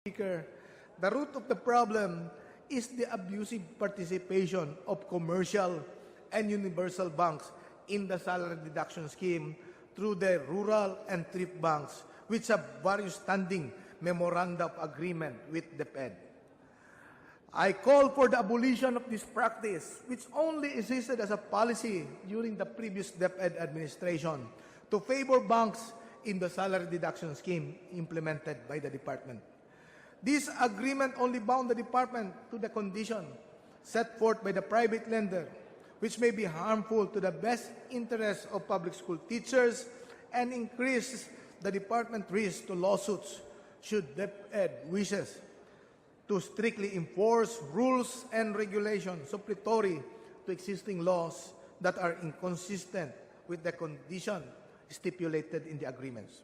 Speaker, the root of the problem is the abusive participation of commercial and universal banks in the salary deduction scheme through the rural and thrift banks, which have various standing memoranda of agreement with DepEd. I call for the abolition of this practice, which only existed as a policy during the previous DepEd administration, to favor banks in the salary deduction scheme implemented by the department. This agreement only bound the department to the condition set forth by the private lender, which may be harmful to the best interests of public school teachers and increases the department risk to lawsuits should DepEd wishes to strictly enforce rules and regulations supplementary to existing laws that are inconsistent with the condition stipulated in the agreements.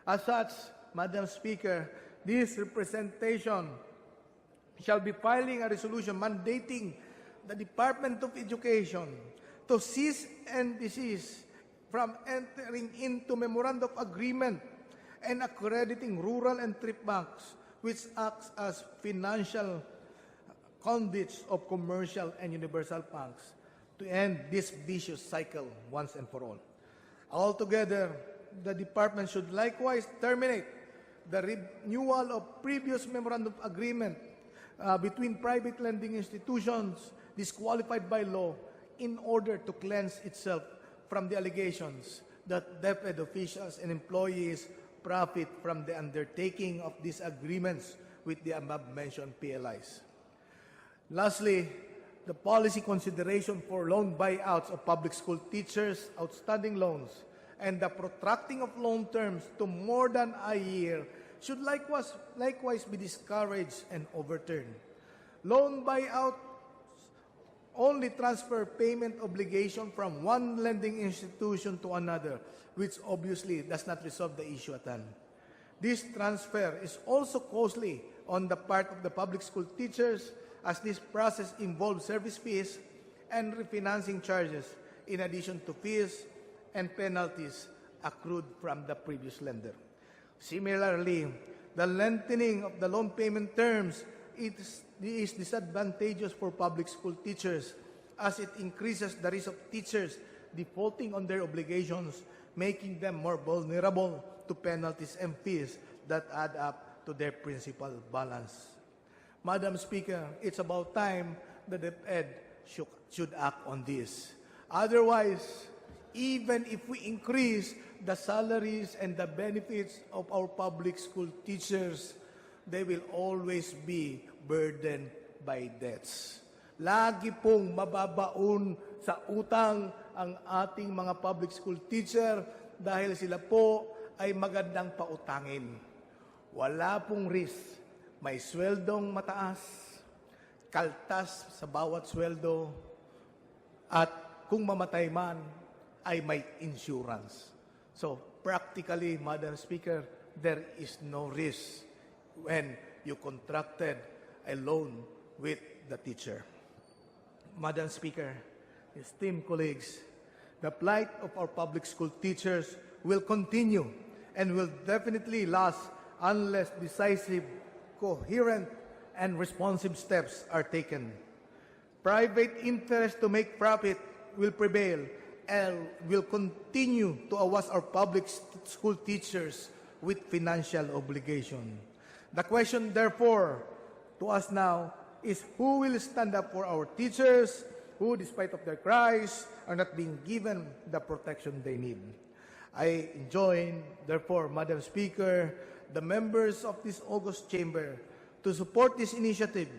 As such, Madam Speaker, this representation shall be filing a resolution mandating the Department of Education to cease and desist from entering into memorandum of agreement and accrediting rural and thrift banks, which acts as financial conduits of commercial and universal banks, to end this vicious cycle once and for all. Altogether, the department should likewise terminate the renewal of previous memorandum of agreement between private lending institutions disqualified by law in order to cleanse itself from the allegations that DepEd officials and employees profit from the undertaking of these agreements with the above-mentioned PLIs. Lastly, the policy consideration for loan buyouts of public school teachers' outstanding loans and the protracting of loan terms to more than a year should likewise be discouraged and overturned. Loan buyouts only transfer payment obligation from one lending institution to another, which obviously does not resolve the issue at hand. This transfer is also costly on the part of the public school teachers, as this process involves service fees and refinancing charges, in addition to fees and penalties accrued from the previous lender. Similarly, the lengthening of the loan payment terms is disadvantageous for public school teachers, as it increases the risk of teachers defaulting on their obligations, making them more vulnerable to penalties and fees that add up to their principal balance. Madam Speaker, it's about time that the DepEd should act on this. Otherwise, even if we increase the salaries and the benefits of our public school teachers, they will always be burdened by debts. Lagi pong mababaon sa utang ang ating mga public school teacher dahil sila po ay magandang pautangin. Wala pong risk. May sweldong mataas, kaltas sa bawat sweldo, at kung mamatay man, ay may insurance. So, practically, Madam Speaker, there is no risk when you contracted a loan with the teacher. Madam Speaker, esteemed colleagues, the plight of our public school teachers will continue and will definitely last unless decisive, coherent, and responsive steps are taken. Private interest to make profit will prevail and will continue to awas our public school teachers with financial obligation. The question, therefore, to us now is who will stand up for our teachers who, despite of their cries, are not being given the protection they need. I join, therefore, Madam Speaker, the members of this august chamber to support this initiative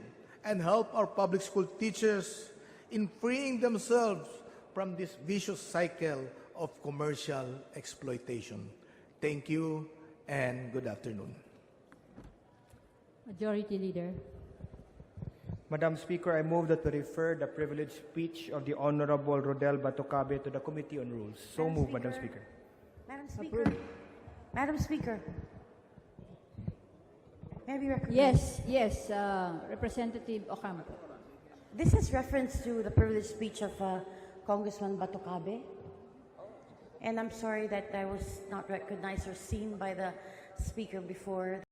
and help our public school teachers in freeing themselves from this vicious cycle of commercial exploitation. Thank you and good afternoon. Majority Leader. Madam Speaker, I move that we refer the privileged speech of the Honorable Rodel Batocabe to the Committee on Rules. So move, Madam Speaker. Madam Speaker. Madam Speaker. May I be recognized? Yes, Representative Ocampo. This is reference to the privileged speech of Congressman Batocabe. And I'm sorry that I was not recognized or seen by the speaker before.